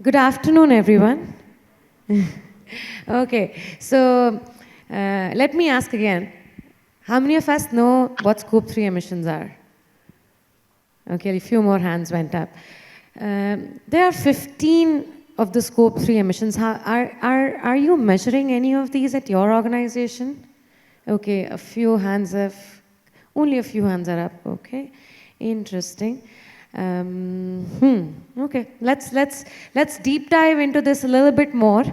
Good afternoon, everyone. Okay, so let me ask again. How many of us know what Scope 3 emissions are? Okay, a few more hands went up. There are 15 of the Scope 3 emissions. Are you measuring any of these at your organization? Okay, a few hands up. Only a few hands are up. Okay, interesting. Okay, let's deep dive into this a little bit more.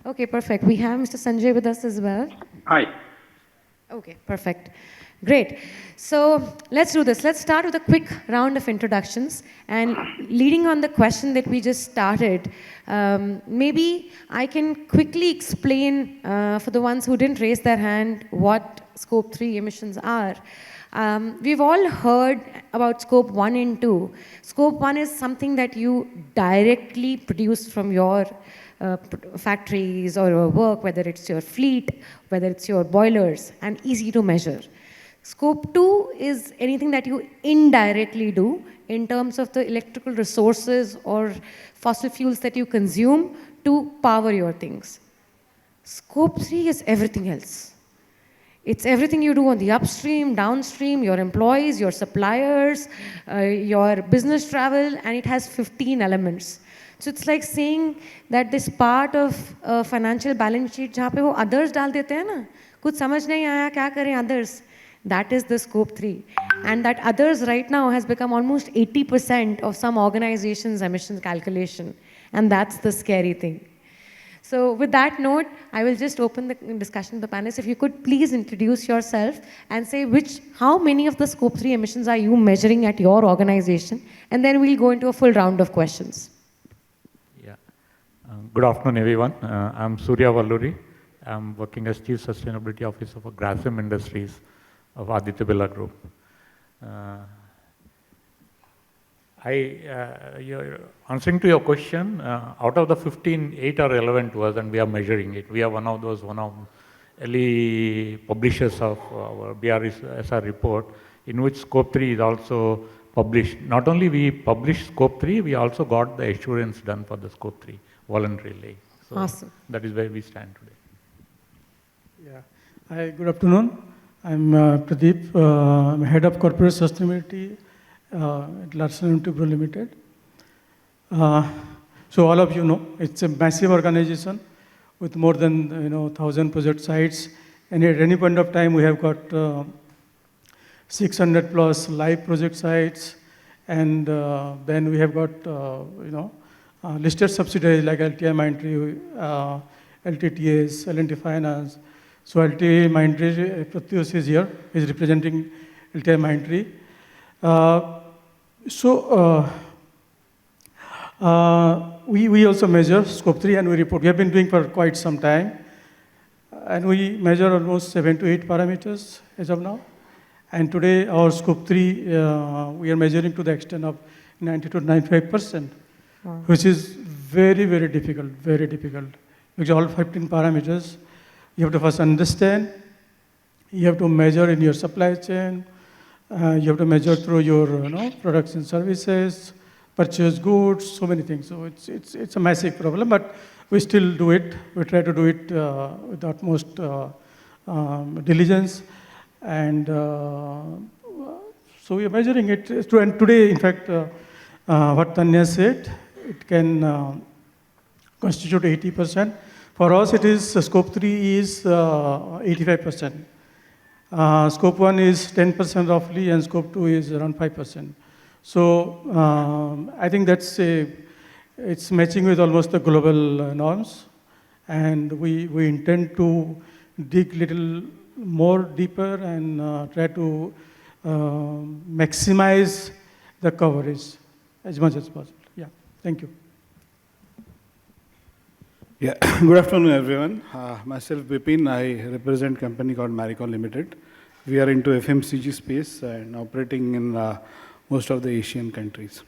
Okay, perfect. We have Mr. Sanjay with us as well. Hi. Okay, perfect. Great. So let's do this. Let's start with a quick round of introductions. And leading on the question that we just started, maybe I can quickly explain for the ones who didn't raise their hand what Scope 3 emissions are. We've all heard about Scope 1 and 2. Scope 1 is something that you directly produce from your factories or your work, whether it's your fleet, whether it's your boilers, and easy to measure. Scope 2 is anything that you indirectly do in terms of the electrical resources or fossil fuels that you consume to power your things. Scope 3 is everything else. It's everything you do on the upstream, downstream, your employees, your suppliers, your business travel, and it has 15 elements. So it's like saying that this part of financial balance sheet जहाँ पे वो others डाल देते हैं ना, कुछ समझ नहीं आया क्या करें others. That is the Scope 3. And that others right now has become almost 80% of some organizations' emissions calculation. And that's the scary thing. So with that note, I will just open the discussion to the panelists. If you could please introduce yourself and say how many of the Scope 3 emissions are you measuring at your organization? And then we'll go into a full round of questions. Yeah. Good afternoon, everyone. I'm Surya Valluri. I'm working as Chief Sustainability Officer for Grasim Industries of Aditya Birla Group. You're answering to your question, out of the 15, 8 are relevant to us and we are measuring it. We are one of early publishers of our BRSR report, in which Scope 3 is also published. Not only we published Scope 3, we also got the assurance done for the Scope 3 voluntarily. So awesome. That is where we stand today. Yeah. Hi, good afternoon. I'm Pradeep. I'm Head of Corporate Sustainability at Larsen and Toubro Limited. So all of you know, it's a massive organization with more than 1,000 project sites. And at any point of time, we have got 600 plus live project sites. And then we have got listed subsidiaries like LTI Mindtree, LTTS, L&T Finance. So LTI Mindtree, Pratyush is here, is representing LTI Mindtree. We also measure Scope 3 and we report. We have been doing for quite some time. And we measure almost 7 to 8 parameters as of now. And today our Scope 3, we are measuring to the extent of 90 to 95%, which is very, very difficult, because all 15 parameters, you have to first understand, you have to measure in your supply chain, you have to measure through your products and services, purchase goods, so many things. So it's a massive problem, but we still do it. We try to do it with the utmost diligence. And so we are measuring it. And today, in fact, what Tanya said, it can constitute 80%. For us, it is Scope 3 is 85%. Scope 1 is 10% roughly, and Scope 2 is around 5%. So I think it's matching with almost the global norms, and we intend to dig little more deeper and try to maximize the coverage as much as possible. Yeah, thank you. Yeah, good afternoon, everyone. Myself, Bipin. I represent a company called Marico Limited. We are into FMCG space and operating in most of the Asian countries.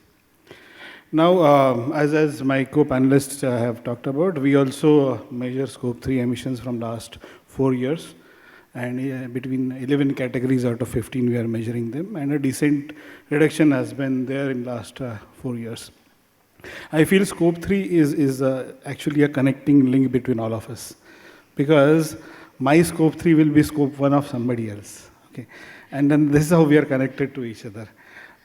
Now, as my co-panelists have talked about, we also measure Scope 3 emissions from last 4 years. And between 11 categories out of 15, we are measuring them. And a decent reduction has been there in last 4 years. I feel scope 3 is actually a connecting link between all of us, because my scope 3 will be scope 1 of somebody else. Okay? And then this is how we are connected to each other.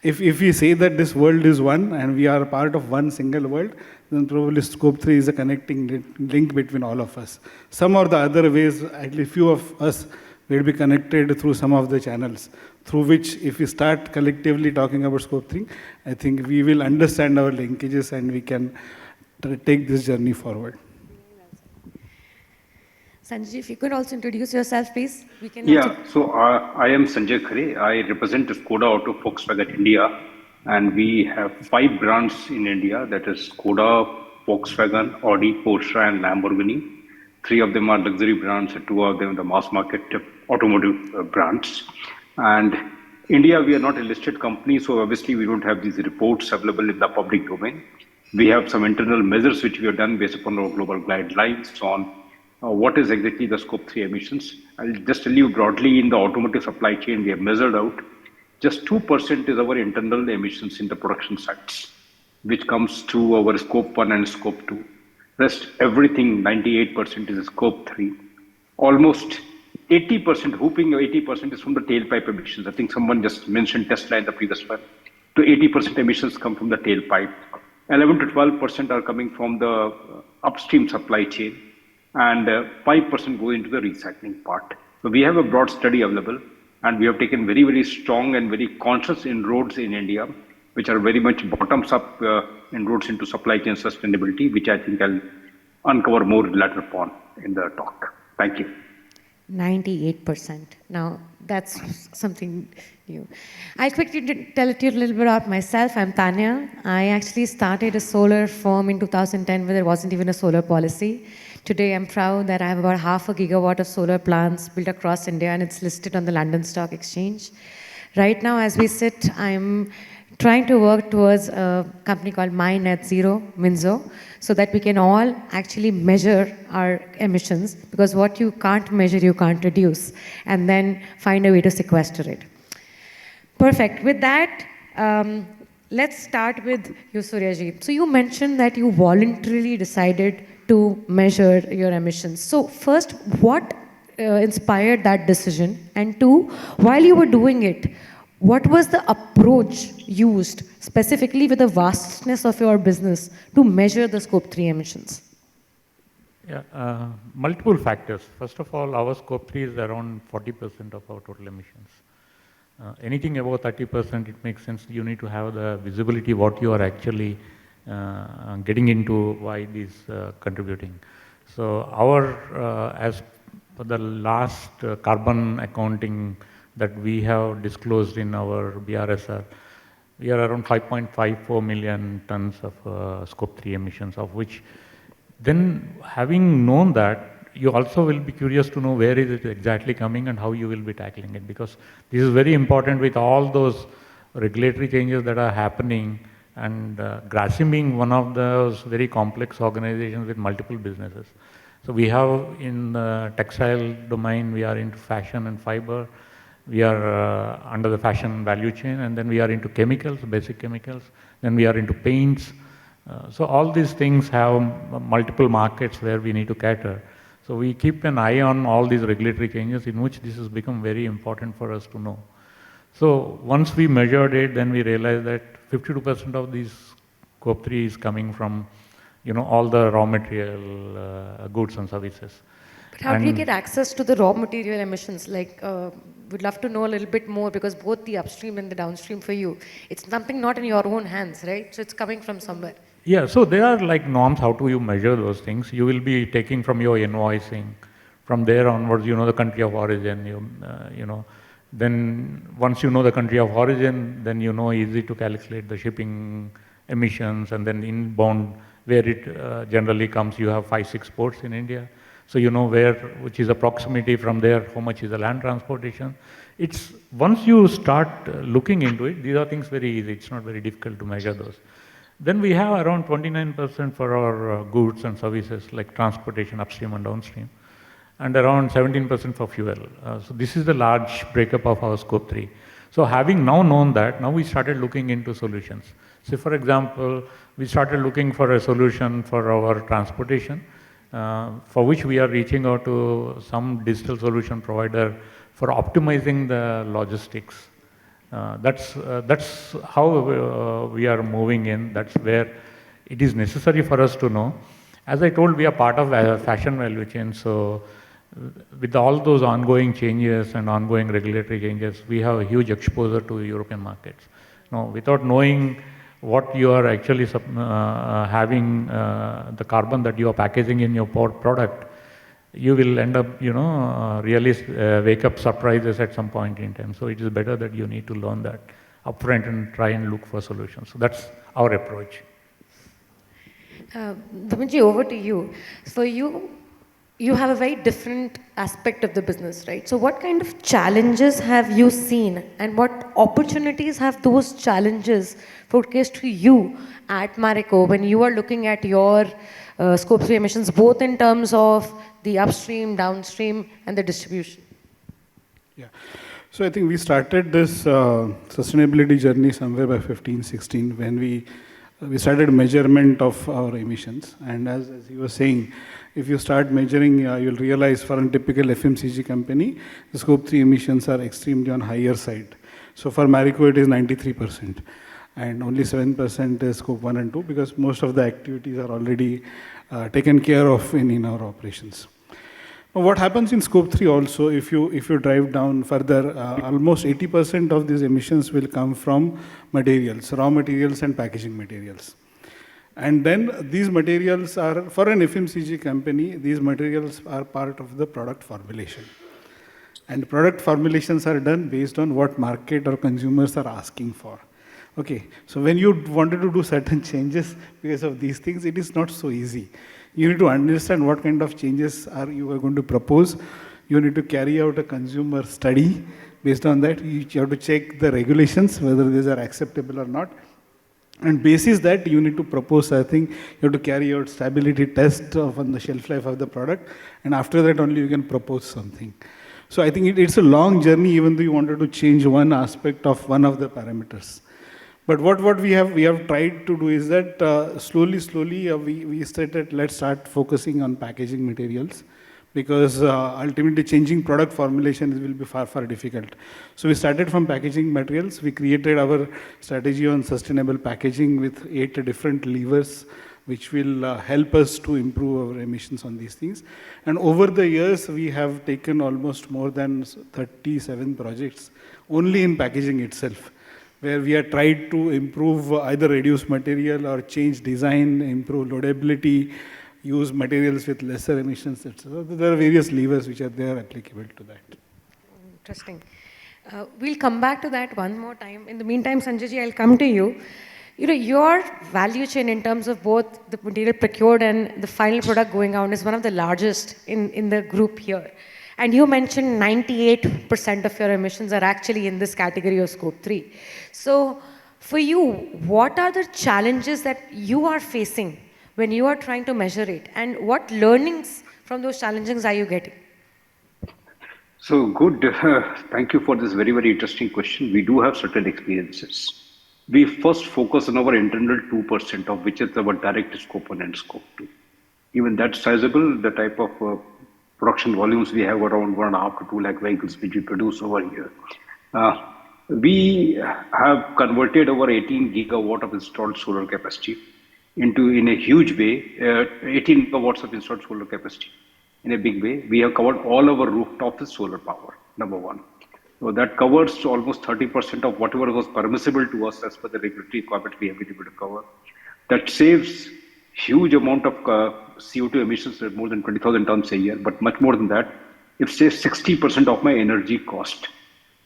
If we say that this world is one and we are a part of one single world, then probably scope 3 is a connecting link between all of us. Some or the other ways, at least few of us will be connected through some of the channels, through which if we start collectively talking about scope 3, I think we will understand our linkages and we can take this journey forward. Sanjay, if you could also introduce yourself, please. We can so I am Sanjay Khare. I represent Skoda Auto Volkswagen India, and we have 5 brands in India, that is Skoda, Volkswagen, Audi, Porsche and Lamborghini. 3 of them are luxury brands and 2 of them the mass market automotive brands. And India, we are not a listed company, so obviously we don't have these reports available in the public domain. We have some internal measures which we have done based upon our global guidelines on what is exactly the scope 3 emissions. I'll just tell you broadly, in the automotive supply chain, we have measured out just 2% is our internal emissions in the production sites, which comes to our scope 1 and scope 2. Rest everything, 98% is scope 3. Almost 80%, whooping 80% is from the tailpipe emissions. I think someone just mentioned Tesla in the previous one. So 80% emissions come from the tailpipe. 11 to 12% are coming from the upstream supply chain, and 5% go into the recycling part. So we have a broad study available, and we have taken very, very strong and very conscious inroads in India, which are very much bottoms up inroads into supply chain sustainability, which I think I'll uncover more later on in the talk. Thank you. 98%. Now, that's something new. I'll quickly tell you a little bit about myself. I'm Tanya. I actually started a solar firm in 2010 where there wasn't even a solar policy. Today, I'm proud that I have about 0.5 gigawatt of solar plants built across India, and it's listed on the London Stock Exchange. Right now, as we sit, I'm trying to work towards a company called My Net Zero, Mynzo, so that we can all actually measure our emissions, because what you can't measure, you can't reduce, and then find a way to sequester it. Perfect. With that, let's start with you, Surya ji. So you mentioned that you voluntarily decided to measure your emissions. So first, what inspired that decision? And 2, while you were doing it, what was the approach used specifically with the vastness of your business to measure the scope 3 emissions? Yeah, multiple factors. First of all, our scope 3 is around 40% of our total emissions. Anything above 30%, it makes sense. You need to have the visibility what you are actually getting into, why it is contributing. So our, as for the last carbon accounting that we have disclosed in our BRSR, we are around 5.54 million tons of scope 3 emissions, of which then having known that, you also will be curious to know where is it exactly coming and how you will be tackling it, because this is very important with all those regulatory changes that are happening, and Grasim being one of those very complex organizations with multiple businesses. So we have in the textile domain, we are into fashion and fiber, we are under the fashion value chain, and then we are into chemicals, basic chemicals, then we are into paints. So all these things have multiple markets where we need to cater. So we keep an eye on all these regulatory changes, in which this has become very important for us to know. So once we measured it, then we realized that 52% of these scope 3 is coming from, you know, all the raw material goods and services. But how do you get access to the raw material emissions? Like, we'd love to know a little bit more, because both the upstream and the downstream for you, it's something not in your own hands, right? So it's coming from somewhere. Yeah, so there are like norms, how do you measure those things? You will be taking from your invoicing. From there onwards, you know the country of origin, you know. Then once you know the country of origin, then you know easy to calculate the shipping emissions, and then inbound, where it generally comes, you have 5-6 ports in India. So you know where, which is a proximity from there, how much is the land transportation. It's, once you start looking into it, these are things very easy, it's not very difficult to measure those. Then we have around 29% for our goods and services like transportation, upstream and downstream, and around 17% for fuel. So this is the large breakup of our scope 3. So having now known that, now we started looking into solutions. So for example, we started looking for a solution for our transportation, for which we are reaching out to some digital solution provider for optimizing the logistics. That's how we are moving in. That's where it is necessary for us to know. As I told, we are part of a fashion value chain, so with all those ongoing changes and ongoing regulatory changes, we have a huge exposure to European markets. Now, without knowing what you are actually having, the carbon that you are packaging in your product, you will end up, really wake up surprises at some point in time. So it is better that you need to learn that upfront and try and look for solutions. So that's our approach. Bipinji, over to you. So you have a very different aspect of the business, right? So what kind of challenges have you seen, and what opportunities have those challenges forecast to you at Marico when you are looking at your Scope 3 emissions, both in terms of the upstream, downstream, and the distribution? Yeah. So I think we started this sustainability journey somewhere by 15, 16 when we started measurement of our emissions. And as he was saying, if you start measuring, you'll realize for a typical FMCG company, the Scope 3 emissions are extremely on higher side. So for Marico, it is 93%. And only 7% is Scope 1 and 2 because most of the activities are already taken care of in our operations. Now, what happens in Scope 3 also, if you drive down further, almost 80% of these emissions will come from materials, raw materials and packaging materials. And then these materials are, for an FMCG company, these materials are part of the product formulation. And product formulations are done based on what market or consumers are asking for. Okay, so when you wanted to do certain changes because of these things, it is not so easy. You need to understand what kind of changes you are going to propose. You need to carry out a consumer study. Based on that, you have to check the regulations, whether these are acceptable or not. And basis that, you need to propose, I think, you have to carry out stability test on the shelf life of the product. And after that only you can propose something. So I think it's a long journey, even though you wanted to change one aspect of one of the parameters. But what we have tried to do is that slowly we started, let's start focusing on packaging materials, because ultimately changing product formulation will be far difficult. So we started from packaging materials. We created our strategy on sustainable packaging with 8 different levers, which will help us to improve our emissions on these things. And over the years, we have taken almost more than 37 projects only in packaging itself, where we have tried to improve either reduce material or change design, improve loadability, use materials with lesser emissions, etc. There are various levers which are there applicable to that. Interesting. We'll come back to that one more time. In the meantime, Sanjay, I'll come to you. Your value chain in terms of both the material procured and the final product going out is one of the largest in the group here. And you mentioned 98% of your emissions are actually in this category of Scope 3. So for you, what are the challenges that you are facing when you are trying to measure it? And what learnings from those challenges are you getting? So good. Thank you for this very interesting question. We do have certain experiences. We first focus on our internal 2%, of which is our direct Scope 1 and Scope 2. Even that's sizable, the type of production volumes we have around 1.5 to 2 lakh vehicles which we produce over here. We have converted over 18 gigawatt of installed solar capacity in a huge way, 18 gigawatts of installed solar capacity in a big way. We have covered all our rooftops with solar power, number one. So that covers almost 30% of whatever was permissible to us as per the regulatory requirement we have been able to cover. That saves huge amount of CO2 emissions, more than 20,000 tons a year, but much more than that, it saves 60% of my energy cost.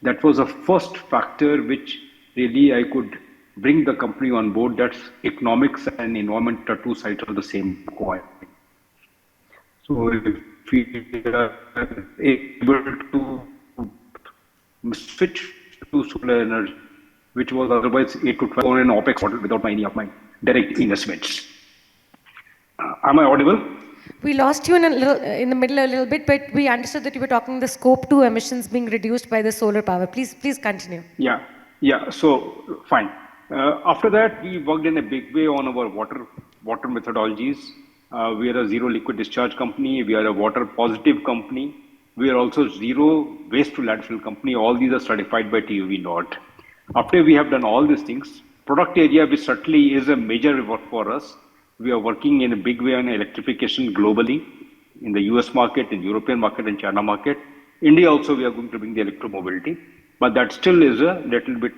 That was a first factor which really I could bring the company on board. That's economics and environment are two sides of the same coin. So if we are able to switch to solar energy, which was otherwise 8 to 12 on an OPEX model without any of my direct investments. Am I audible? We lost you in the middle a little bit, but we understood that you were talking the scope 2 emissions being reduced by the solar power. Please continue. Yeah, yeah. So fine. After that, we worked in a big way on our water methodologies. We are a zero liquid discharge company. We are a water positive company. We are also zero waste to landfill company. All these are certified by TUV Nord. After we have done all these things, product area, which certainly is a major work for us. We are working in a big way on electrification globally in the US market, in European market, and China market. India also, we are going to bring the electromobility, but that still is a little bit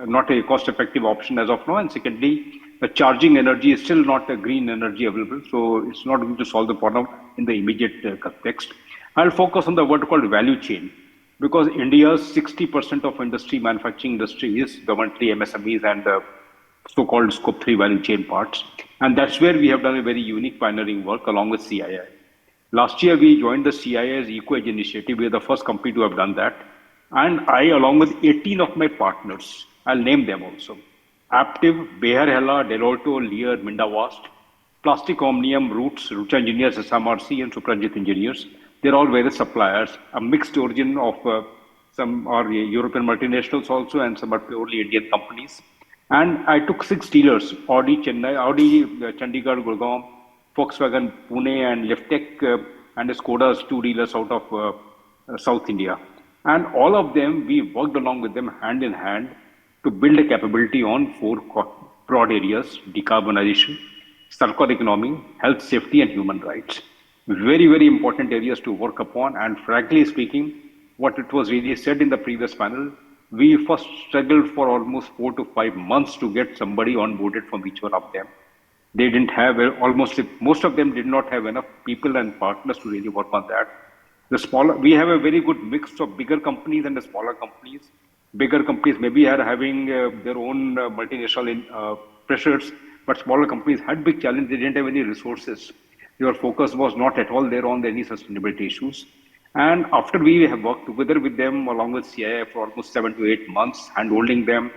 not a cost-effective option as of now. And secondly, the charging energy is still not a green energy available, so it's not going to solve the problem in the immediate context. I'll focus on the what called value chain, because India's 60% of manufacturing industry is predominantly MSMEs and the so-called scope 3 value chain parts. And that's where we have done a very unique pioneering work along with CII. Last year, we joined the CII's Eco-Edge initiative. We are the first company to have done that. And I, along with 18 of my partners, I'll name them also. Aptiv, Behar Hella, Delorto, Lear, Mindavast, Plastic Omnium, Roots Engineers, SMRC, and Supranjit Engineers. They're all various suppliers, a mixed origin of some are European multinationals also, and some are purely Indian companies. And I took 6 dealers, Audi, Chandigarh, Gurgaon, Volkswagen, Pune, and Liftech, and Skoda's 2 dealers out of South India. And all of them, we worked along with them hand in hand to build a capability on 4 broad areas: decarbonization, circular economy, health, safety, and human rights. Very, very important areas to work upon. And frankly speaking, what it was really said in the previous panel, we first struggled for almost 4 to 5 months to get somebody onboarded from each one of them. They didn't have most of them did not have enough people and partners to really work on that. We have a very good mix of bigger companies and the smaller companies. Bigger companies maybe are having their own multinational pressures, but smaller companies had big challenges. They didn't have any resources. Your focus was not at all there on any sustainability issues. And after we have worked together with them along with CII for almost 7 to 8 months, hand-holding them,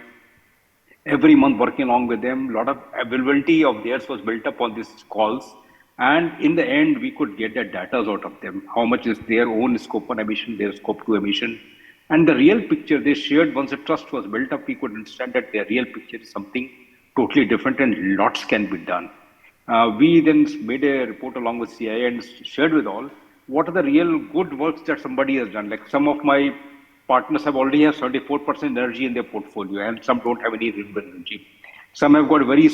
every month working along with them, a lot of availability of theirs was built up on these calls. And in the end, we could get the data out of them. How much is their own scope 1 emission, their scope 2 emission. And the real picture they shared, once the trust was built up, we could understand that their real picture is something totally different and lots can be done. We then made a report along with CII and shared with all what are the real good works that somebody has done. Like some of my partners have already have 74% energy in their portfolio, and some don't have any renewable energy. Some have got very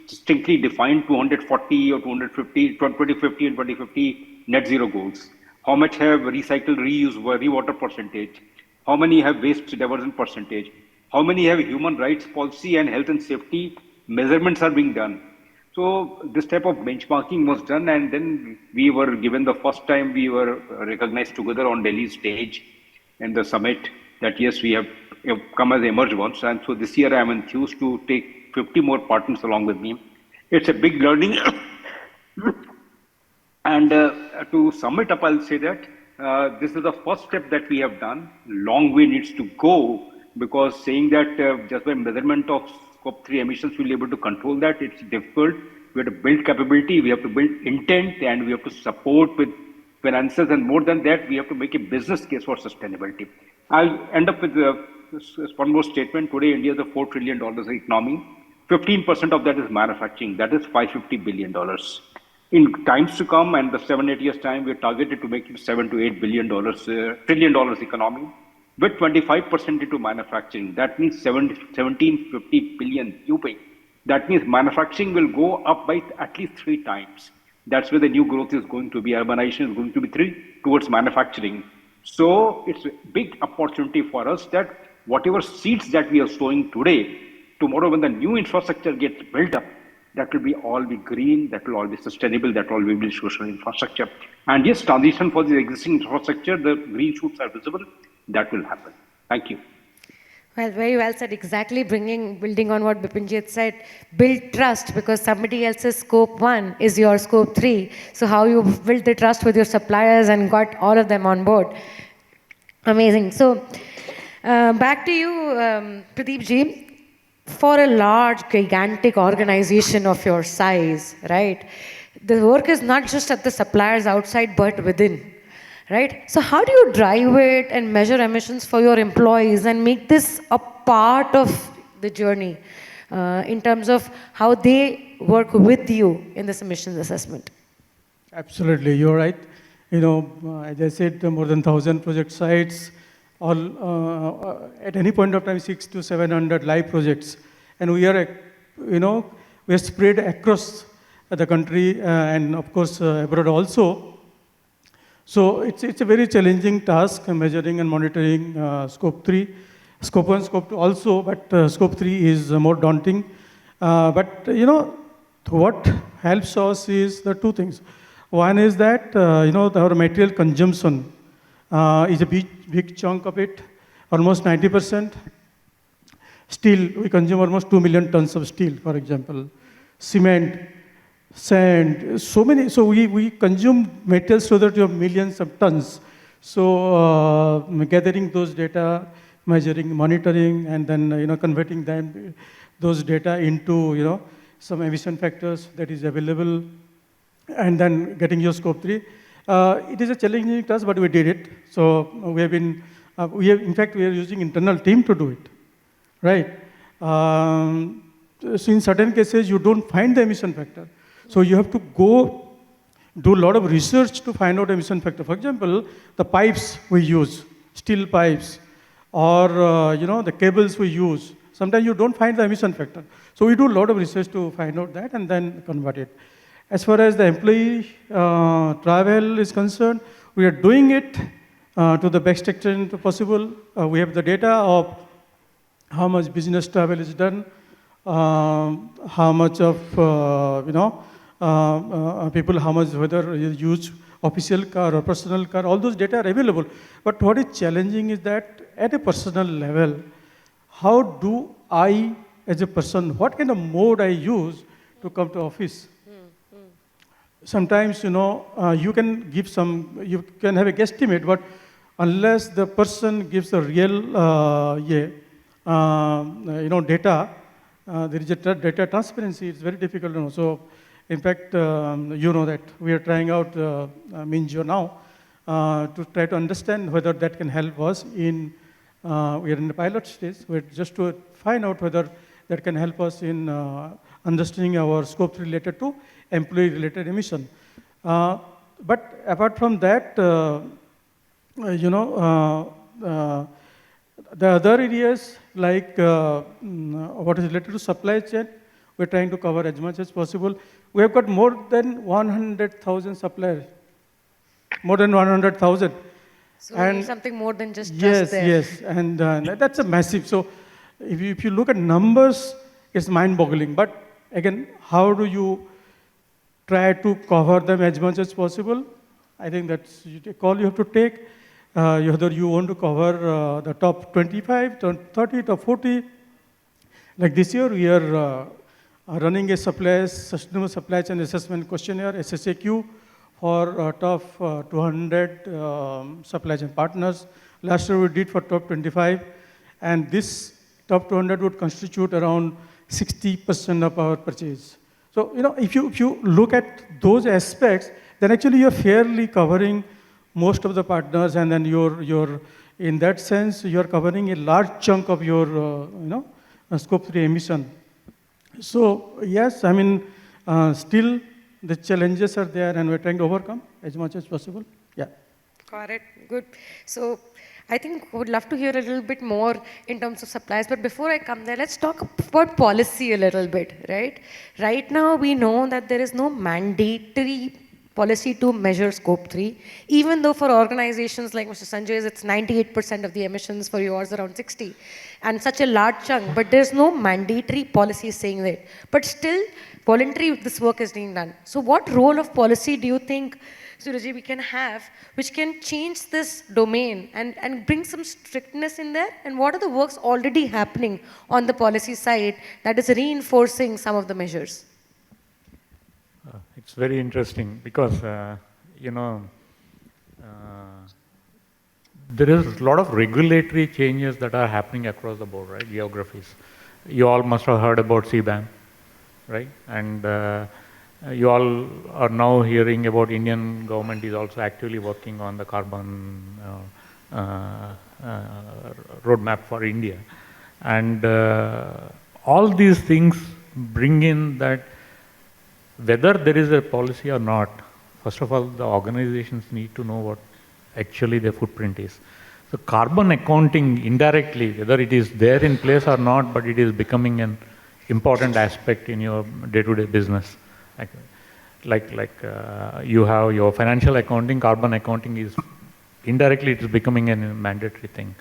distinctly defined 240 or 250, 2050 and 2050 net zero goals. How much have recycled, reuse, rewater percentage? How many have waste diversion percentage? How many have human rights policy and health and safety measurements are being done? So this type of benchmarking was done, and then we were given the first time we were recognized together on Delhi stage in the summit that yes, we have come as emerged ones. And so this year I am enthused to take 50 more partners along with me. It's a big learning. And to sum it up, I'll say that this is the first step that we have done. Long way needs to go, because saying that just by measurement of scope 3 emissions we'll be able to control that, it's difficult. We have to build capability, we have to build intent, and we have to support with finances, and more than that, we have to make a business case for sustainability. I'll end up with one more statement. Today, India is a $4 trillion economy. 15% of that is manufacturing. That is $550 billion. In times to come, and the 7-8 years time, we're targeted to make it $7 to $8 trillion economy, with 25% into manufacturing. That means 1750 billion UP. That means manufacturing will go up by at least 3 times. That's where the new growth is going to be. Urbanization is going to be towards manufacturing. So it's a big opportunity for us that whatever seeds that we are sowing today, tomorrow when the new infrastructure gets built up, that will be all be green, that will all be sustainable, that will all be social infrastructure. And yes, transition for the existing infrastructure, the green shoots are visible, that will happen. Thank you. Well, very well said. Exactly, building on what Bipin ji had said, build trust, because somebody else's scope 1 is your scope 3. So how you build the trust with your suppliers and got all of them on board. Amazing. So back to you, Pradeep ji. For a large, gigantic organization of your size, right? the work is not just at the suppliers outside, but within. Right? So how do you drive it and measure emissions for your employees and make this a part of the journey in terms of how they work with you in this emissions assessment? Absolutely, you're right. As I said, more than 1,000 project sites, all at any point of time, 600 to 700 live projects, and we are, we are spread across the country and of course abroad also. So it's a very challenging task, measuring and monitoring scope 3, scope 1, scope 2 also, but scope 3 is more daunting. But what helps us is the two things. One is that our material consumption is a big chunk of it, almost 90%. Steel, we consume almost 2 million tons of steel, for example. Cement, sand, so many. So we consume materials to the tune of millions of tons. So gathering those data, measuring, monitoring, and then converting them, those data into some emission factors that is available, and then getting your scope 3. It is a challenging task, but we did it. So we have been, in fact, we are using internal team to do it, right? So in certain cases, you don't find the emission factor. So you have to go do a lot of research to find out emission factor. For example, the pipes we use, steel pipes, or the cables we use. Sometimes you don't find the emission factor. So we do a lot of research to find out that and then convert it. As far as the employee travel is concerned, we are doing it to the best extent possible. We have the data of how much business travel is done, how much of people, how much whether you use official car or personal car, all those data are available. But what is challenging is that at a personal level, how do I, as a person, what kind of mode I use to come to office? Sometimes, you can give you can have a guesstimate, but unless the person gives a real, data, there is a data transparency, it's very difficult to know. So, in fact, that we are trying out Mynzo now to try to understand whether that can help us in, we are in the pilot stage, just to find out whether that can help us in understanding our scopes related to employee-related emission. But apart from that, the other areas like what is related to supply chain, we're trying to cover as much as possible. We have got more than 100,000 suppliers, more than 100,000. So and something more than just yes, there. Yes, and that's a massive. So if you look at numbers, it's mind-boggling. But again, how do you try to cover them as much as possible? I think that's a call you have to take. Whether you want to cover the top 25, top 30, top 40. Like this year, we are running a sustainable supply chain assessment questionnaire, SSAQ, for top 200 supply chain partners. Last year, we did for top 25. And this top 200 would constitute around 60% of our purchase. So, if you look at those aspects, then actually you're fairly covering most of the partners, and then you're in that sense, you're covering a large chunk of your, scope 3 emission. So, yes, I mean, still the challenges are there, and we're trying to overcome as much as possible. Yeah. Got it. Good. So, I think I would love to hear a little bit more in terms of supplies. But before I come there, let's talk about policy a little bit, right? Right now, we know that there is no mandatory policy to measure scope 3, even though for organizations like Mr. Sanjay's, it's 98% of the emissions, for yours around 60, and such a large chunk, but there's no mandatory policy saying that. But still, voluntary, this work is being done. So what role of policy do you think, Surya, we can have, which can change this domain and bring some strictness in there? And what are the works already happening on the policy side that is reinforcing some of the measures? It's very interesting because, there is a lot of regulatory changes that are happening across the board, right? Geographies. You all must have heard about CBAM, right? And You all are now hearing about Indian government is also actively working on the carbon roadmap for India. And all these things bring in that whether there is a policy or not, first of all, the organizations need to know what actually their footprint is. So carbon accounting indirectly, whether it is there in place or not, but it is becoming an important aspect in your day-to-day business. Like you have your financial accounting, carbon accounting is indirectly it is becoming a mandatory thing.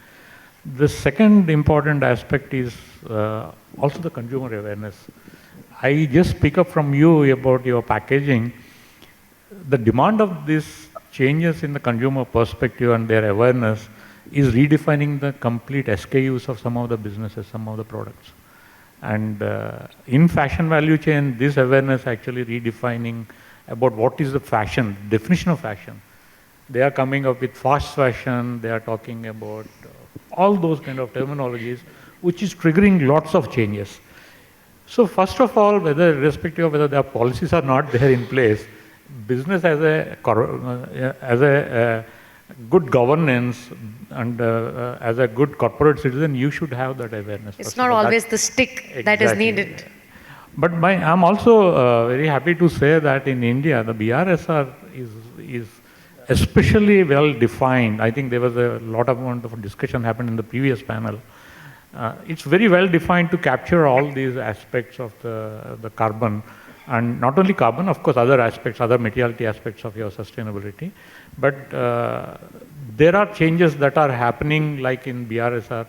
The second important aspect is also the consumer awareness. I just pick up from you about your packaging. The demand of these changes in the consumer perspective and their awareness is redefining the complete SKUs of some of the businesses, some of the products. And in fashion value chain, this awareness actually redefining about what is the fashion, definition of fashion. They are coming up with fast fashion, they are talking about all those kind of terminologies, which is triggering lots of changes. So first of all, whether irrespective of whether there are policies are not there in place, business as a good governance and as a good corporate citizen, you should have that awareness. It's not always the stick that is needed. But I'm also very happy to say that in India, the BRSR is especially well defined. I think there was a lot of amount of discussion happened in the previous panel. It's very well defined to capture all these aspects of the carbon, and not only carbon, of course, other aspects, other materiality aspects of your sustainability. But there are changes that are happening, like in BRSR.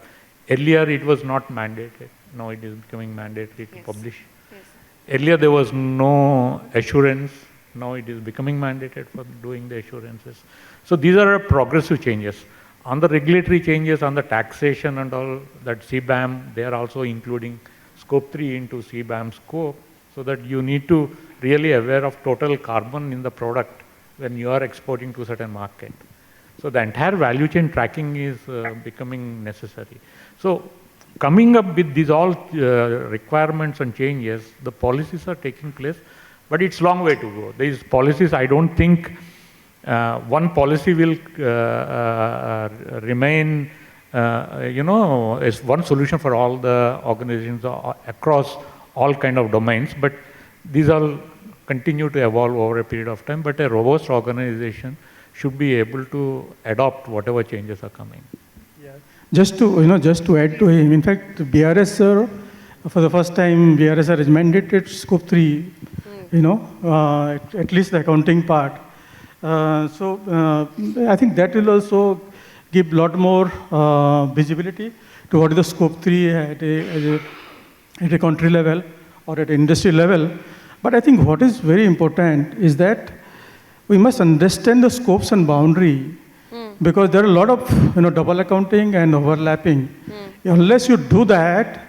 Earlier, it was not mandated. Now it is becoming mandatory to publish. Yes. Earlier, there was no assurance. Now it is becoming mandated for doing the assurances. So these are progressive changes. On the regulatory changes, on the taxation and all that CBAM, they are also including scope 3 into CBAM scope, so that you need to really aware of total carbon in the product when you are exporting to a certain market. So the entire value chain tracking is becoming necessary. So coming up with these all requirements and changes, the policies are taking place, but it's a long way to go. These policies, I don't think one policy will remain, as one solution for all the organizations across all kind of domains, but these all continue to evolve over a period of time, but a robust organization should be able to adopt whatever changes are coming. Yeah. Just to add to him, in fact, BRSR, for the first time, BRSR is mandated scope 3, at least the accounting part. So I think that will also give a lot more visibility to what is the scope 3 at a country level or at industry level. But I think what is very important is that we must understand the scopes and boundary, because there are a lot of double accounting and overlapping. Unless you do that,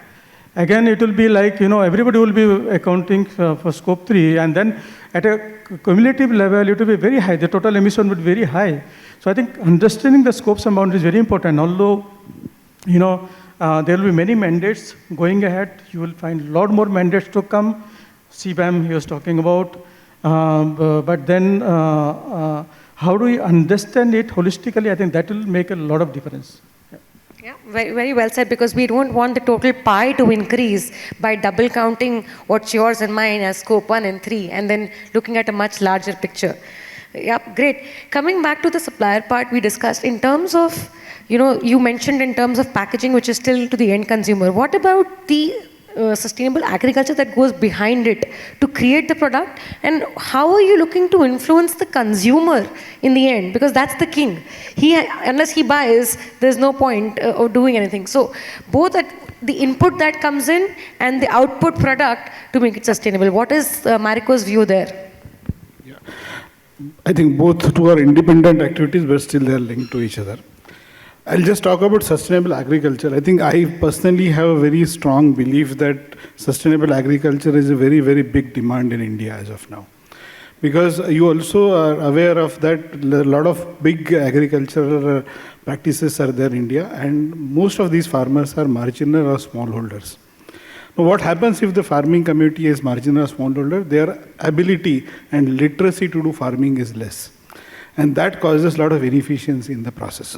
again it will be like everybody will be accounting for scope 3, and then at a cumulative level it will be very high. The total emission would be very high. So I think understanding the scopes and boundaries is very important. Although there will be many mandates going ahead, you will find a lot more mandates to come. CBAM he was talking about. But then how do we understand it holistically? I think that will make a lot of difference. Yeah, very, very well said, because we don't want the total pie to increase by double counting what's yours and mine as scope 1 and 3, and then looking at a much larger picture. Yeah, great. Coming back to the supplier part, we discussed in terms of, you mentioned in terms of packaging, which is still to the end consumer. What about the sustainable agriculture that goes behind it to create the product, and how are you looking to influence the consumer in the end, because that's the king. Unless he buys, there's no point of doing anything. So both at the input that comes in and the output product to make it sustainable. What is Marico's view there? Yeah. I think both two are independent activities, but still they are linked to each other. I'll just talk about sustainable agriculture. I think I personally have a very strong belief that sustainable agriculture is a very, very big demand in India as of now. Because you also are aware of that a lot of big agricultural practices are there in India, and most of these farmers are marginal or smallholders. Now, what happens if the farming community is marginal or smallholder? Their ability and literacy to do farming is less. And that causes a lot of inefficiency in the process.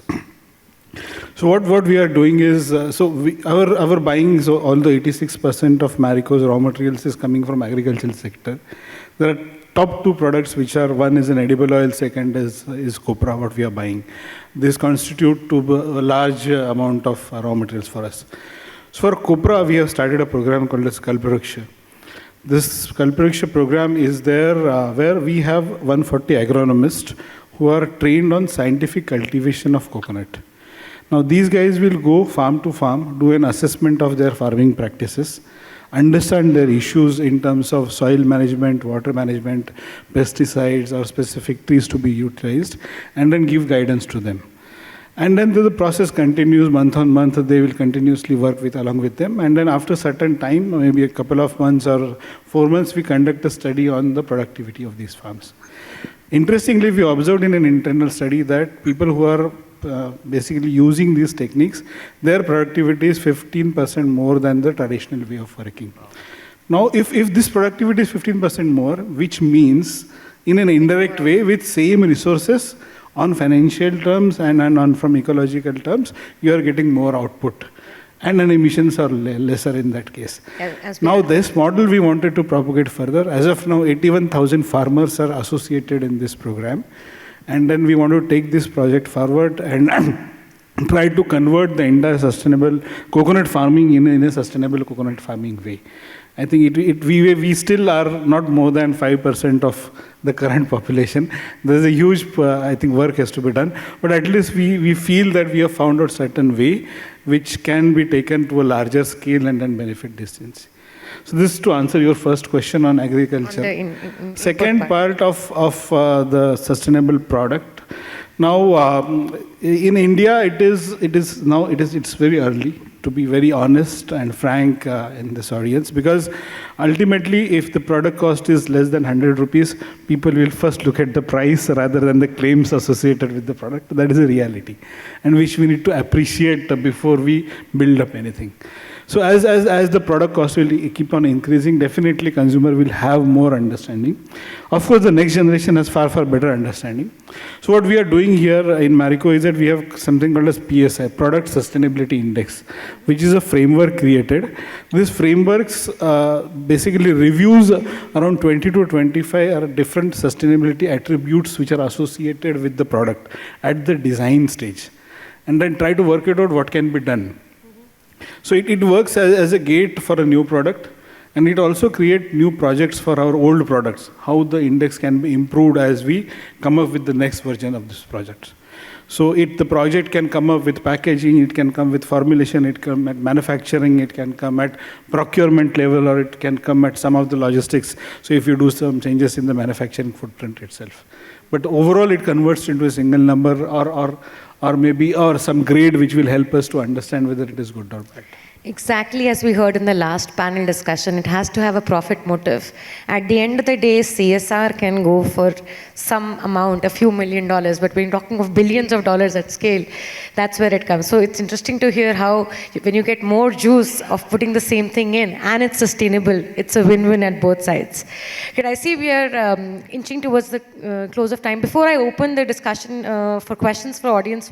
So what we are doing is, our buying, so all the 86% of Marico's raw materials is coming from agricultural sector. There are top two products which are, one is an edible oil, second is copra, what we are buying. This constitute to a large amount of raw materials for us. So for copra, we have started a program called as Kalpavriksha. This Kalpavriksha program is there where we have 140 agronomists who are trained on scientific cultivation of coconut. Now these guys will go farm to farm, do an assessment of their farming practices, understand their issues in terms of soil management, water management, pesticides or specific trees to be utilized, and then give guidance to them. And then the process continues month on month, they will continuously work along with them. And then after a certain time, maybe a couple of months or 4 months, we conduct a study on the productivity of these farms. Interestingly, we observed in an internal study that people who are basically using these techniques, their productivity is 15% more than the traditional way of working. Now, if this productivity is 15% more, which means in an indirect way with same resources on financial terms and on from ecological terms, you are getting more output. And then emissions are lesser in that case. Now this model we wanted to propagate further. As of now, 81,000 farmers are associated in this program. And then we want to take this project forward and try to convert the entire sustainable coconut farming in a sustainable coconut farming way. I think we still are not more than 5% of the current population. There's a huge, I think, work has to be done. But at least we feel that we have found a certain way which can be taken to a larger scale and then benefit distance. So this is to answer your first question on agriculture. Second part of the sustainable product. Now, in India, it's very early to be very honest and frank in this audience, because ultimately, if the product cost is less than 100 rupees, people will first look at the price rather than the claims associated with the product. That is a reality, and which we need to appreciate before we build up anything. So as the product cost will keep on increasing, definitely consumer will have more understanding. Of course, the next generation has far better understanding. So what we are doing here in Marico is that we have something called as PSI, Product Sustainability Index, which is a framework created. This frameworks basically reviews around 20 to 25 different sustainability attributes which are associated with the product at the design stage, and then try to work it out what can be done. So it works as a gate for a new product, and it also creates new projects for our old products, how the index can be improved as we come up with the next version of this project. So the project can come up with packaging, it can come with formulation, it can come at manufacturing, it can come at procurement level, or it can come at some of the logistics. So if you do some changes in the manufacturing footprint itself. But overall, it converts into a single number or some grade which will help us to understand whether it is good or bad. Exactly as we heard in the last panel discussion, it has to have a profit motive. At the end of the day, CSR can go for some amount, a few $1 million, but when you're talking of billions of dollars at scale, that's where it comes. So it's interesting to hear how when you get more juice of putting the same thing in and it's sustainable, it's a win-win at both sides. Okay, I see we are inching towards the close of time. Before I open the discussion for questions for audience,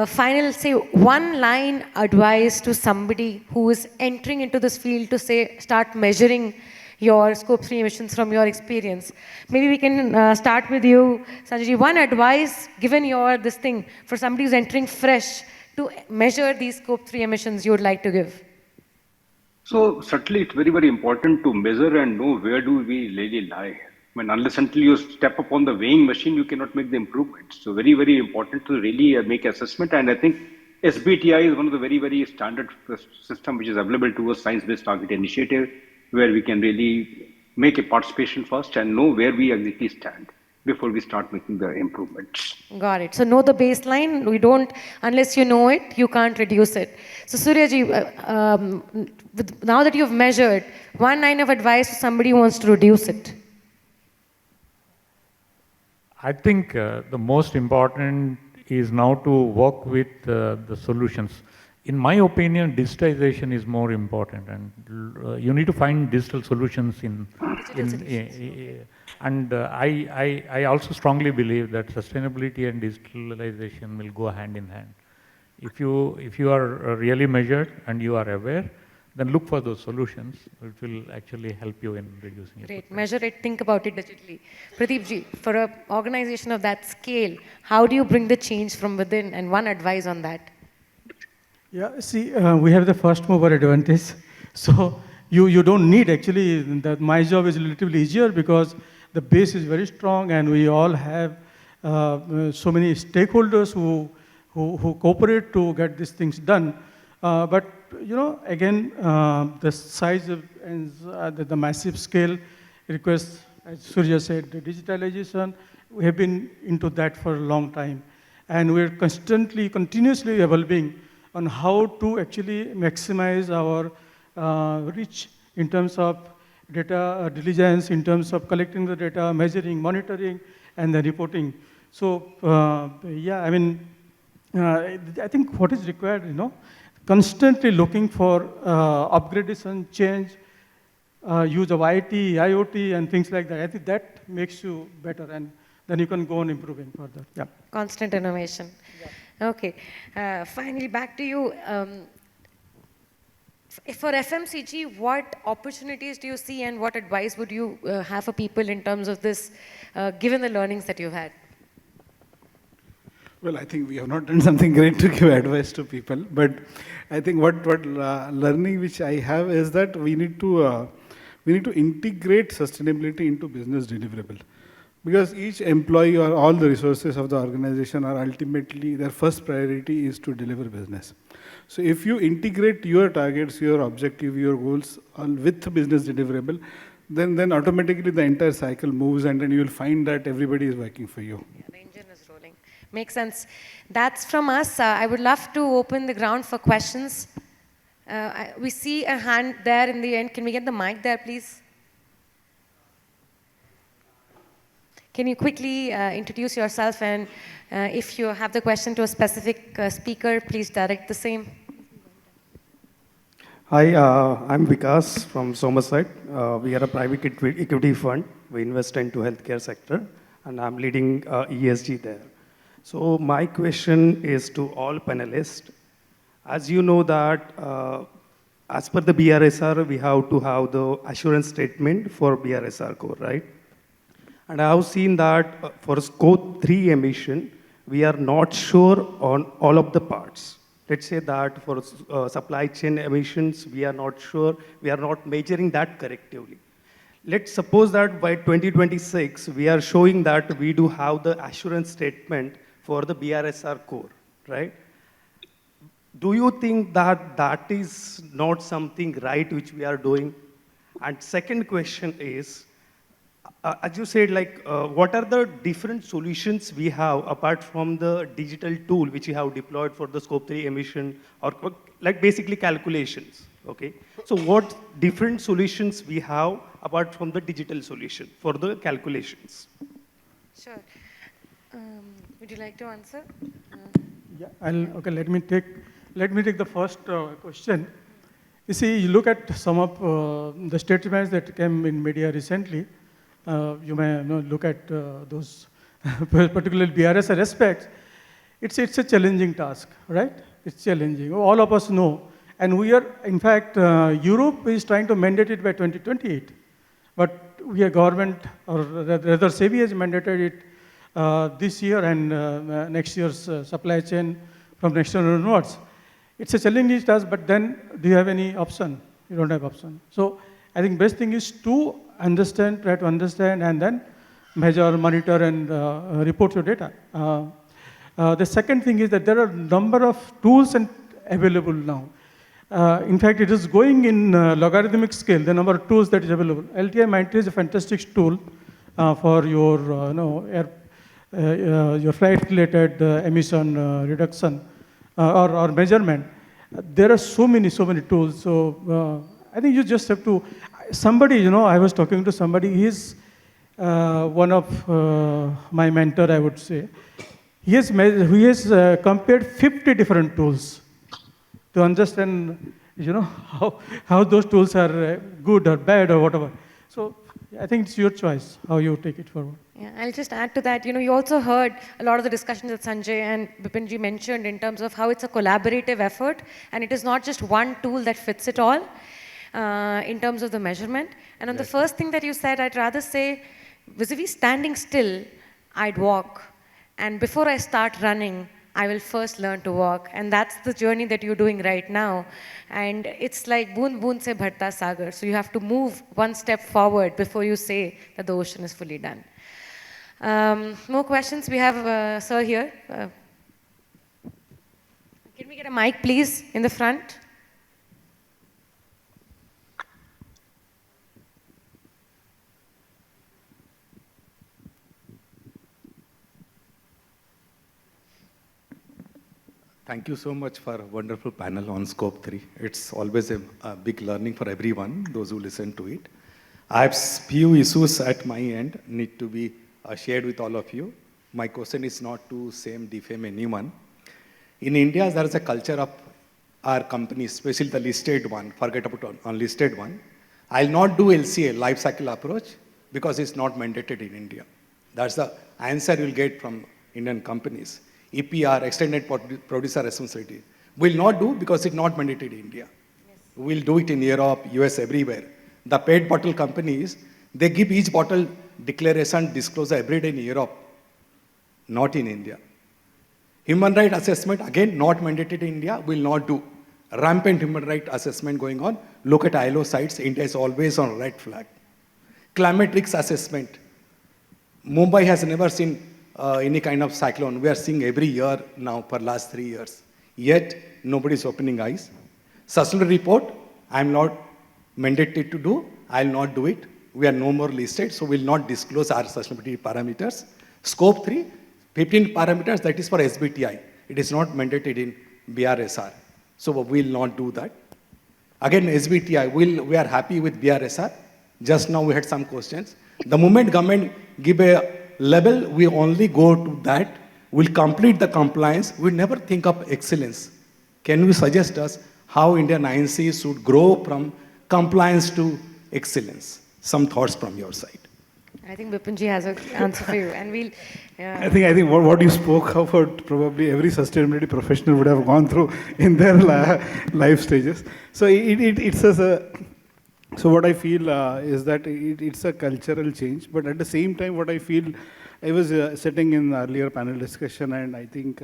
final, say, one line advice to somebody who is entering into this field to start measuring your scope 3 emissions from your experience. Maybe we can start with you, Sanjay. One advice given this thing for somebody who's entering fresh to measure these scope 3 emissions you would like to give. So certainly it's very important to measure and know where do we really lie. I mean, unless until you step upon the weighing machine, you cannot make the improvements. So very important to really make assessment. And I think SBTI is one of the very standard system which is available to us, Science-Based Target Initiative, where we can really make a participation first and know where we exactly stand before we start making the improvements. Got it. So know the baseline. Unless you know it, you can't reduce it. So Surya ji, now that you've measured, one line of advice to somebody who wants to reduce it. I think the most important is now to work with the solutions. in my opinion, digitization is more important, and you need to find digital solutions I also strongly believe that sustainability and digitalization will go hand in hand. If you are really measured and you are aware, then look for those solutions, which will actually help you in reducing it. Great. Measure it, think about it digitally. Pradeep ji, for an organization of that scale, how do you bring the change from within, and one advice on that? Yeah, see, we have the first mover advantage. So you don't need, actually, my job is relatively easier because the base is very strong and we all have so many stakeholders who cooperate to get these things done. But, again, the size and the massive scale requires, as Surya said, the digitalization. We have been into that for a long time. And we're continuously evolving on how to actually maximize our reach in terms of data diligence, in terms of collecting the data, measuring, monitoring, and the reporting. So, I think what is required, constantly looking for upgradation, change, use of IT, IoT, and things like that. I think that makes you better, and then you can go on improving further. Yeah. Constant innovation. Yeah. Okay. Finally, back to you. For FMCG, what opportunities do you see, and what advice would you have for people in terms of this, given the learnings that you've had? Well, I think we have not done something great to give advice to people, but I think what learning which I have is that we need to integrate sustainability into business deliverable, because each employee or all the resources of the organization are ultimately, their first priority is to deliver business. So if you integrate your targets, your objective, your goals with the business deliverable, then automatically the entire cycle moves, and then you will find that everybody is working for you. Yeah, the engine is rolling. Makes sense. That's from us. I would love to open the ground for questions. We see a hand there in the end. Can we get the mic there, please? Can you quickly introduce yourself, and if you have the question to a specific speaker, please direct the same. Hi, I'm Vikas from Somerset. We are a private equity fund. We invest into healthcare sector, and I'm leading ESG there. So my question is to all panelists. As you know that as per the BRSR, we have to have the assurance statement for BRSR core, right? And I have seen that for scope 3 emission, we are not sure on all of the parts. Let's say that for supply chain emissions, we are not sure, we are not measuring that correctly. Let's suppose that by 2026, we are showing that we do have the assurance statement for the BRSR core, right? Do you think that that is not something right which we are doing? And second question is, as you said, what are the different solutions we have apart from the digital tool which you have deployed for the scope 3 emission, or like basically calculations, okay? So what different solutions we have apart from the digital solution for the calculations? Sure. Would you like to answer? Yeah, okay, let me take the first question. You see, you look at some of the statements that came in media recently. You may look at those particular BRSR aspects. It's a challenging task, right? It's challenging. All of us know. And we are, in fact, Europe is trying to mandate it by 2028. But we are government, or rather SEBI has mandated it this year and next year's supply chain from next year onwards. It's a challenging task, but then do you have any option? You don't have option. So I think best thing is to understand, try to understand, and then measure, monitor, and report your data. The second thing is that there are a number of tools available now. In fact, it is going in logarithmic scale, the number of tools that is available. LTI-93 is a fantastic tool for your, your flight-related emission reduction or measurement. There are so many tools. So I think you just have to, somebody, I was talking to somebody, he is one of my mentor, I would say. He has compared 50 different tools. to understand, how those tools are good or bad or whatever. So I think it's your choice how you take it forward. Yeah, I'll just add to that. You also heard a lot of the discussions that Sanjay and Bipinji mentioned in terms of how it's a collaborative effort, and it is not just one tool that fits it all in terms of the measurement. And on the first thing that you said, I'd rather say, vis-a-vis standing still, I'd walk. And before I start running, I will first learn to walk. And that's the journey that you're doing right now. And it's like boon boon se bharta sagar. So you have to move one step forward before you say that the ocean is fully done. More questions? We have sir here. Can we get a mic, please, in the front? Thank you so much for a wonderful panel on Scope 3. It's always a big learning for everyone, those who listen to it. I have few issues at my end, need to be shared with all of you. My question is not to defame anyone. In India, there is a culture of our companies, especially the listed one, forget about unlisted one. I'll not do LCA, life cycle approach, because it's not mandated in India. That's the answer you'll get from Indian companies. EPR, extended producer responsibility, will not do because it's not mandated in India. Yes. We'll do it in Europe, US, everywhere. The paid bottle companies, they give each bottle declaration, disclosure every day in Europe, not in India. Human right assessment, again, not mandated in India, will not do. Rampant human right assessment going on. Look at ILO sites, India is always on red flag. Climate risk assessment. Mumbai has never seen any kind of cyclone. We are seeing every year now for last 3 years. Yet, nobody is opening eyes. Sustainability report, I am not mandated to do. I will not do it. We are no more listed, so we will not disclose our sustainability parameters. Scope 3, 15 parameters, that is for SBTI. It is not mandated in BRSR. So we will not do that. Again, SBTI, we are happy with BRSR. Just now we had some questions. The moment government give a level, we only go to that. We'll complete the compliance. We never think of excellence. Can you suggest us how Indian INC should grow from compliance to excellence? Some thoughts from your side. I think Bipinji has an answer for you, and we'll. I think what you spoke about, probably every sustainability professional would have gone through in their life stages. So so what I feel is that it's a cultural change, but at the same time, what I feel, I was sitting in the earlier panel discussion, and I think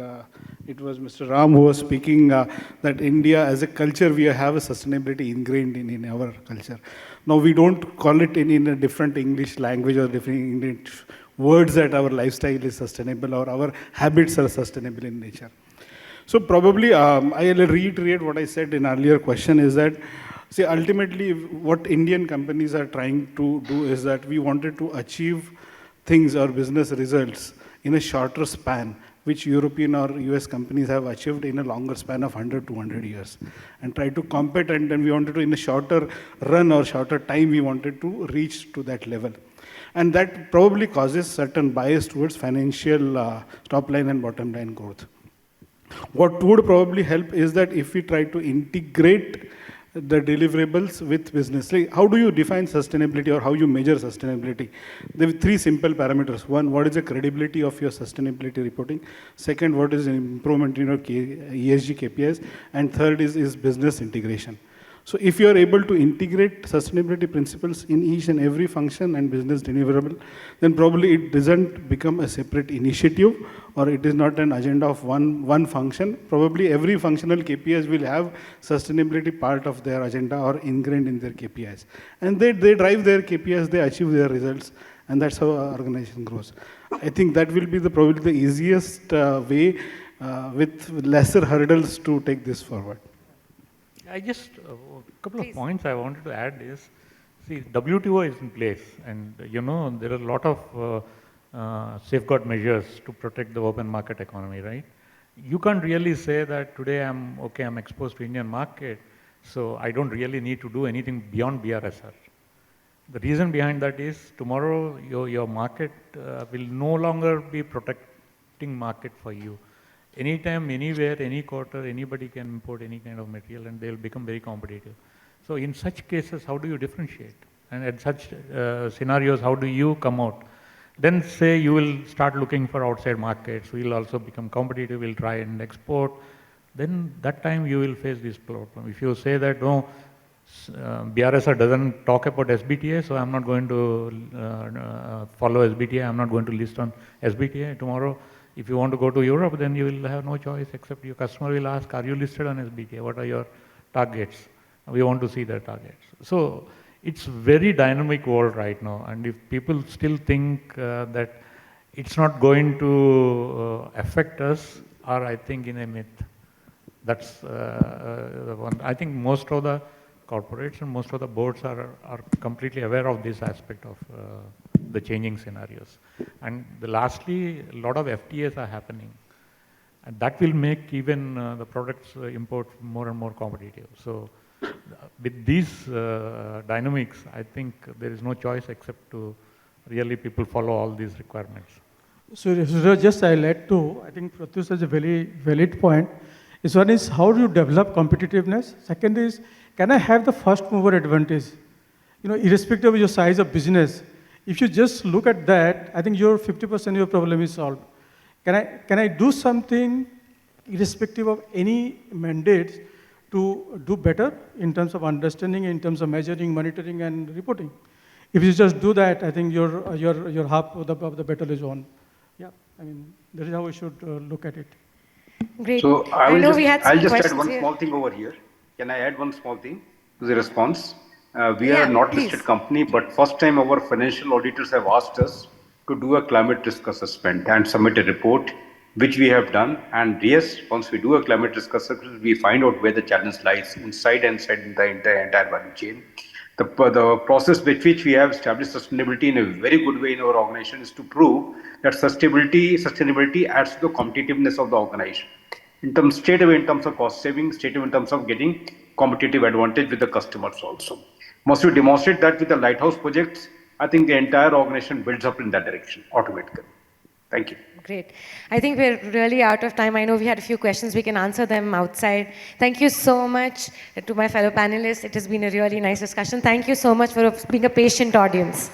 it was Mr. Ram who was speaking that India as a culture, we have a sustainability ingrained in our culture. Now, we don't call it in a different English language or different English words that our lifestyle is sustainable or our habits are sustainable in nature. So probably, I'll reiterate what I said in earlier question is that, see, ultimately, what Indian companies are trying to do is that we wanted to achieve things or business results in a shorter span, which European or US companies have achieved in a longer span of 100 to 200 years. And try to compete, and then we wanted to, in a shorter run or shorter time, we wanted to reach to that level. And that probably causes certain bias towards financial top line and bottom line growth. What would probably help is that if we try to integrate the deliverables with business. Like, how do you define sustainability or how you measure sustainability? There are 3 simple parameters. One, what is the credibility of your sustainability reporting? Second, what is the improvement in your ESG KPIs? And third is business integration. So if you are able to integrate sustainability principles in each and every function and business deliverable, then probably it doesn't become a separate initiative, or it is not an agenda of one function. Probably every functional KPIs will have sustainability part of their agenda or ingrained in their KPIs. And they drive their KPIs, they achieve their results, and that's how our organization grows. I think that will be probably the easiest way with lesser hurdles to take this forward. I just, a couple of points I wanted to add is, see, WTO is in place, and there are a lot of safeguard measures to protect the open market economy, right? You can't really say that today I'm exposed to Indian market, so I don't really need to do anything beyond BRSR. The reason behind that is tomorrow your market will no longer be protecting market for you. anytime, anywhere, any quarter, anybody can import any kind of material and they'll become very competitive. So in such cases, how do you differentiate? And at such scenarios, how do you come out? Then say you will start looking for outside markets, we'll also become competitive, we'll try and export. Then that time you will face this problem. If you say that, no, BRSR doesn't talk about SBTA, so I'm not going to follow SBTA, I'm not going to list on SBTA. Tomorrow, if you want to go to Europe, then you will have no choice except your customer will ask, are you listed on SBTA? What are your targets? We want to see their targets. So it's very dynamic world right now, and if people still think that it's not going to affect us, are I think in a myth. That's the one. I think most of the corporates and most of the boards are completely aware of this aspect of the changing scenarios. And lastly, a lot of FTAs are happening. And that will make even the products import more and more competitive. So with these dynamics, I think there is no choice except to really people follow all these requirements. So just I'll add to, I think Pratyush has a very valid point. One is how do you develop competitiveness? Second is, can I have the first mover advantage? Irrespective of your size of business, if you just look at that, I think your 50% of your problem is solved. Can I do something irrespective of any mandates to do better in terms of understanding, in terms of measuring, monitoring, and reporting? If you just do that, I think your half of the battle is won. Yeah, I mean, that is how we should look at it. Great. So I'll just add one here. small thing over here. Can I add one small thing to the response? We Yeah, are not please. listed company, but first time our financial auditors have asked us to do a climate risk assessment and submit a report, which we have done. And yes, once we do a climate risk assessment, we find out where the challenge lies inside and outside the entire value chain. The process with which we have established sustainability in a very good way in our organization is to prove that sustainability adds to the competitiveness of the organization. Straight away in terms of cost saving, straight away in terms of getting competitive advantage with the customers also. Once we demonstrate that with the lighthouse projects, I think the entire organization builds up in that direction automatically. Thank you. Great. I think we're really out of time. I know we had a few questions. We can answer them outside. Thank you so much to my fellow panelists. It has been a really nice discussion. Thank you so much for being a patient audience.